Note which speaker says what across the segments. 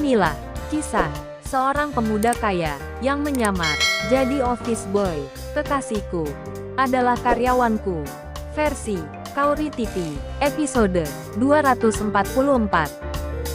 Speaker 1: Inilah kisah seorang pemuda kaya yang menyamar jadi office boy. Kekasihku adalah karyawanku. Versi Kauri TV, episode 244.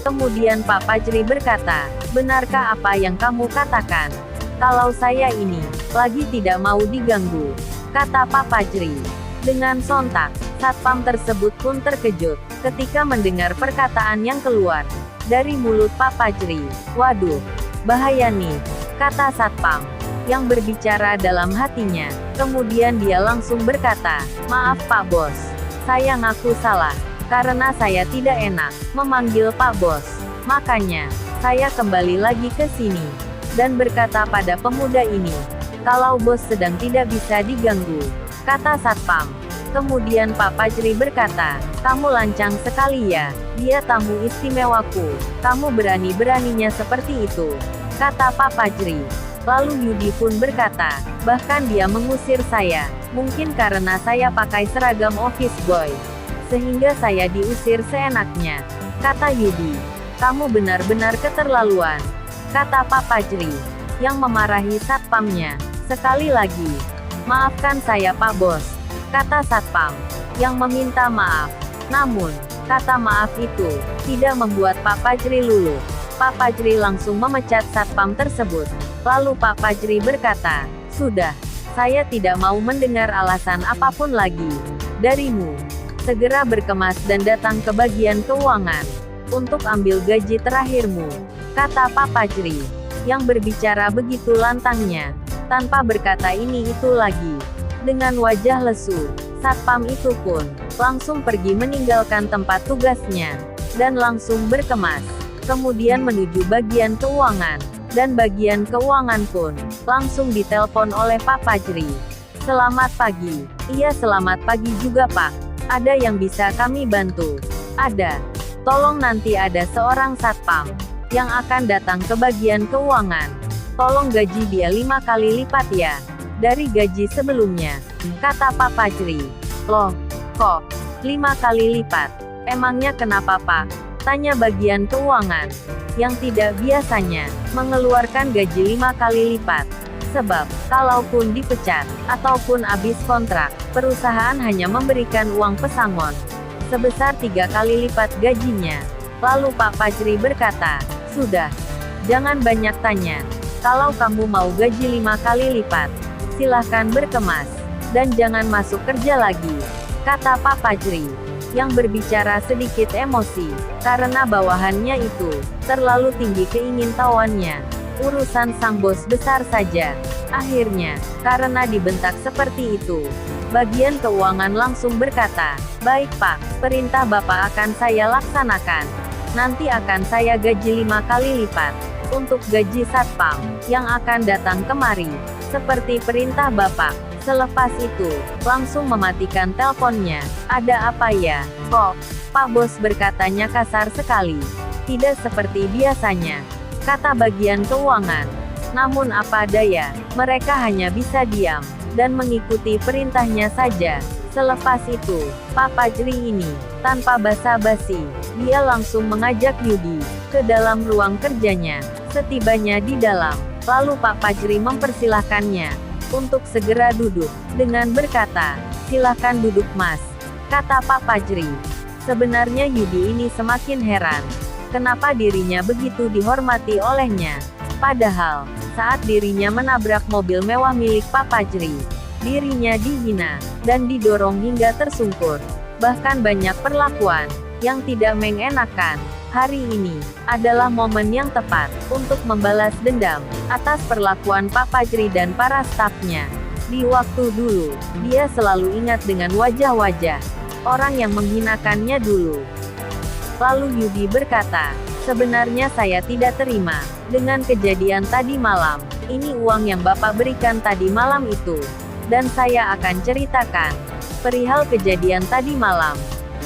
Speaker 1: Kemudian Pak Fajri berkata, "Benarkah apa yang kamu katakan? Kalau saya ini lagi tidak mau diganggu," kata Pak Fajri. Dengan sontak, satpam tersebut pun terkejut ketika mendengar perkataan yang keluar dari mulut Pak Fajri. "Waduh, bahaya nih," kata satpam yang berbicara dalam hatinya. Kemudian dia langsung berkata, "Maaf Pak Bos, saya ngaku salah, karena saya tidak enak memanggil Pak Bos. Makanya, saya kembali lagi ke sini dan berkata pada pemuda ini, kalau Bos sedang tidak bisa diganggu," kata satpam. Kemudian Pak Fajri berkata, "Kamu lancang sekali ya, dia tamu istimewaku. Kamu berani-beraninya seperti itu," kata Pak Fajri. Lalu Yudi pun berkata, "Bahkan dia mengusir saya, mungkin karena saya pakai seragam office boy, sehingga saya diusir seenaknya," kata Yudi. "Kamu benar-benar keterlaluan," kata Pak Fajri, yang memarahi satpamnya. "Sekali lagi, maafkan saya Pak Bos," kata satpam, yang meminta maaf. Namun, kata maaf itu tidak membuat Pak Fajri luluh. Pak Fajri langsung memecat satpam tersebut. Lalu Pak Fajri berkata, "Sudah, saya tidak mau mendengar alasan apapun lagi darimu. Segera berkemas dan datang ke bagian keuangan untuk ambil gaji terakhirmu," kata Pak Fajri, yang berbicara begitu lantangnya, tanpa berkata ini itu lagi. Dengan wajah lesu, satpam itu pun langsung pergi meninggalkan tempat tugasnya dan langsung berkemas, kemudian menuju bagian keuangan. Dan bagian keuangan pun langsung ditelepon oleh Pak Fajri. "Selamat pagi." "Iya, selamat pagi juga Pak. Ada yang bisa kami bantu?" "Ada. Tolong nanti ada seorang satpam yang akan datang ke bagian keuangan. Tolong gaji dia 5 kali lipat ya dari gaji sebelumnya," kata Pak Fajri. "Loh, kok 5 kali lipat? Emangnya kenapa Pak?" tanya bagian keuangan, yang tidak biasanya mengeluarkan gaji 5 kali lipat. "Sebab, kalaupun dipecat, ataupun habis kontrak, perusahaan hanya memberikan uang pesangon sebesar 3 kali lipat gajinya." Lalu Pak Fajri berkata, "Sudah, jangan banyak tanya. Kalau kamu mau gaji 5 kali lipat, silahkan berkemas, dan jangan masuk kerja lagi," kata Pak Fajri, yang berbicara sedikit emosi, karena bawahannya itu terlalu tinggi keingintahuannya. Urusan sang bos besar saja. Akhirnya, karena dibentak seperti itu, bagian keuangan langsung berkata, "Baik Pak, perintah Bapak akan saya laksanakan. Nanti akan saya gaji 5 kali lipat untuk gaji satpam yang akan datang kemari, seperti perintah Bapak." Selepas itu, langsung mematikan teleponnya. "Ada apa ya? Kok Pak Bos berkatanya kasar sekali? Tidak seperti biasanya," kata bagian keuangan. Namun apa daya, mereka hanya bisa diam dan mengikuti perintahnya saja. Selepas itu, Pak Fajri ini, tanpa basa-basi, dia langsung mengajak Yudi ke dalam ruang kerjanya. Setibanya di dalam, lalu Pak Fajri mempersilahkannya untuk segera duduk, dengan berkata, "Silahkan duduk Mas," kata Pak Fajri. Sebenarnya Yudi ini semakin heran, kenapa dirinya begitu dihormati olehnya. Padahal, saat dirinya menabrak mobil mewah milik Pak Fajri, dirinya dihina, dan didorong hingga tersungkur. Bahkan banyak perlakuan yang tidak mengenakan. Hari ini adalah momen yang tepat untuk membalas dendam atas perlakuan Pak Fajri dan para stafnya. Di waktu dulu, dia selalu ingat dengan wajah-wajah orang yang menghinakannya dulu. Lalu Yudi berkata, "Sebenarnya saya tidak terima dengan kejadian tadi malam. Ini uang yang Bapak berikan tadi malam itu, dan saya akan ceritakan perihal kejadian tadi malam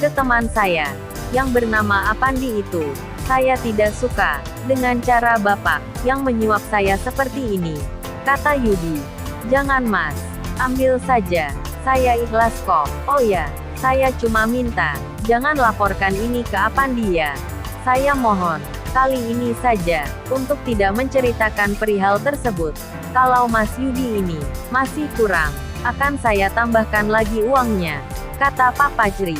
Speaker 1: ke teman saya yang bernama Apandi itu. Saya tidak suka dengan cara Bapak yang menyuap saya seperti ini," kata Yudi. "Jangan Mas, ambil saja. Saya ikhlas kok. Oh ya, saya cuma minta, jangan laporkan ini ke Apandi ya. Saya mohon." Kali ini saja, untuk tidak menceritakan perihal tersebut. Kalau Mas Yudi ini masih kurang, akan saya tambahkan lagi uangnya, kata Pak Fajri.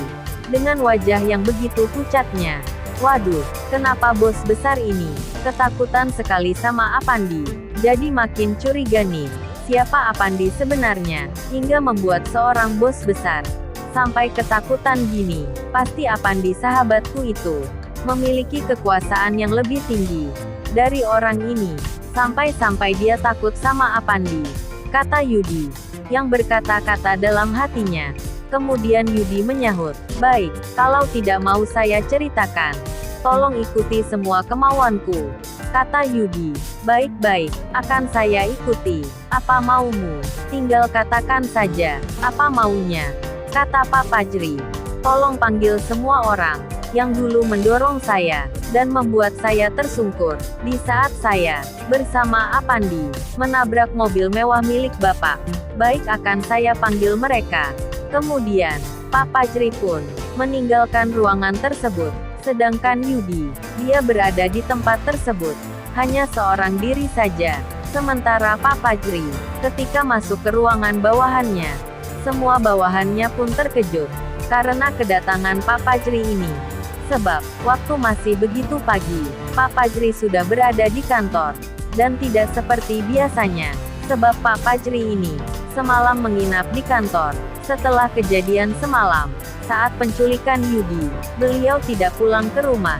Speaker 1: Dengan wajah yang begitu pucatnya. Waduh, kenapa bos besar ini ketakutan sekali sama Apandi? Jadi makin curiga nih, siapa Apandi sebenarnya, hingga membuat seorang bos besar sampai ketakutan gini. Pasti Apandi sahabatku itu memiliki kekuasaan yang lebih tinggi dari orang ini, sampai-sampai dia takut sama Apandi, kata Yudi, yang berkata-kata dalam hatinya. Kemudian Yudi menyahut, baik, kalau tidak mau saya ceritakan, tolong ikuti semua kemauanku, kata Yudi. Baik-baik, akan saya ikuti, apa maumu, tinggal katakan saja, apa maunya, kata Pak Fajri. Tolong panggil semua orang yang dulu mendorong saya, dan membuat saya tersungkur, di saat saya, bersama Apandi, menabrak mobil mewah milik Bapak. Baik, akan saya panggil mereka. Kemudian, Pak Fajri pun meninggalkan ruangan tersebut, sedangkan Yudi, dia berada di tempat tersebut, hanya seorang diri saja. Sementara Pak Fajri, ketika masuk ke ruangan bawahannya, semua bawahannya pun terkejut, karena kedatangan Pak Fajri ini. Sebab, waktu masih begitu pagi, Pak Fajri sudah berada di kantor. Dan tidak seperti biasanya, sebab Pak Fajri ini, semalam menginap di kantor. Setelah kejadian semalam, saat penculikan Yudi, beliau tidak pulang ke rumah.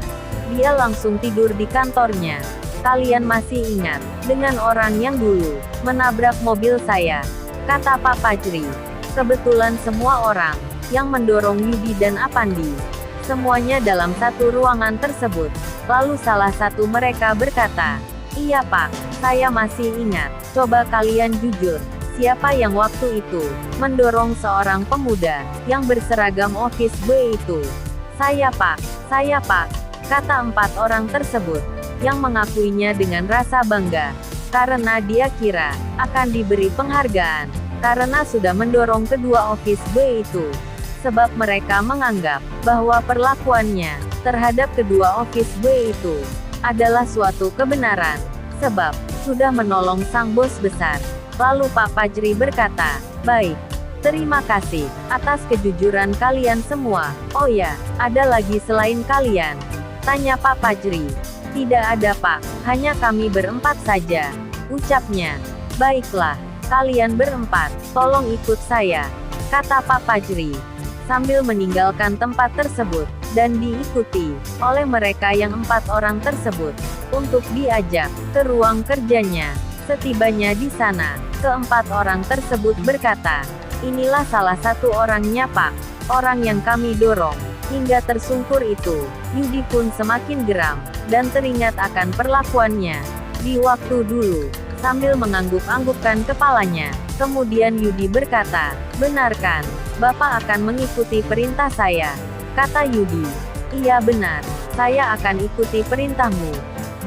Speaker 1: Dia langsung tidur di kantornya. Kalian masih ingat, dengan orang yang dulu, menabrak mobil saya, kata Pak Fajri. Kebetulan semua orang, yang mendorong Yudi dan Apandi, semuanya dalam satu ruangan tersebut. Lalu salah satu mereka berkata, iya Pak, saya masih ingat. Coba kalian jujur, siapa yang waktu itu mendorong seorang pemuda yang berseragam office boy itu? Saya Pak, kata 4 orang tersebut, yang mengakuinya dengan rasa bangga, karena dia kira akan diberi penghargaan, karena sudah mendorong kedua office boy itu. Sebab mereka menganggap bahwa perlakuannya terhadap kedua office boy itu adalah suatu kebenaran, sebab sudah menolong sang bos besar. Lalu Pak Fajri berkata, baik, terima kasih atas kejujuran kalian semua. Oh ya, ada lagi selain kalian? Tanya Pak Fajri. Tidak ada Pak, hanya kami berempat saja, ucapnya. Baiklah, kalian berempat, tolong ikut saya, kata Pak Fajri, sambil meninggalkan tempat tersebut, dan diikuti oleh mereka yang 4 orang tersebut, untuk diajak ke ruang kerjanya. Setibanya di sana, ke-4 orang tersebut berkata, inilah salah satu orangnya Pak, orang yang kami dorong, hingga tersungkur itu. Yudi pun semakin geram, dan teringat akan perlakuannya di waktu dulu, sambil mengangguk-anggukkan kepalanya. Kemudian Yudi berkata, benarkan, Bapak akan mengikuti perintah saya, kata Yudi. Iya benar, saya akan ikuti perintahmu,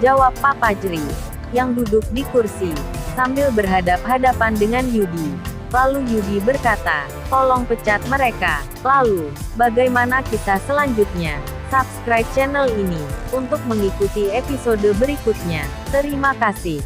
Speaker 1: jawab Pak Fajri, yang duduk di kursi, sambil berhadap-hadapan dengan Yudi. Lalu Yudi berkata, tolong pecat mereka. Lalu, bagaimana kisah selanjutnya? Subscribe channel ini, untuk mengikuti episode berikutnya. Terima kasih.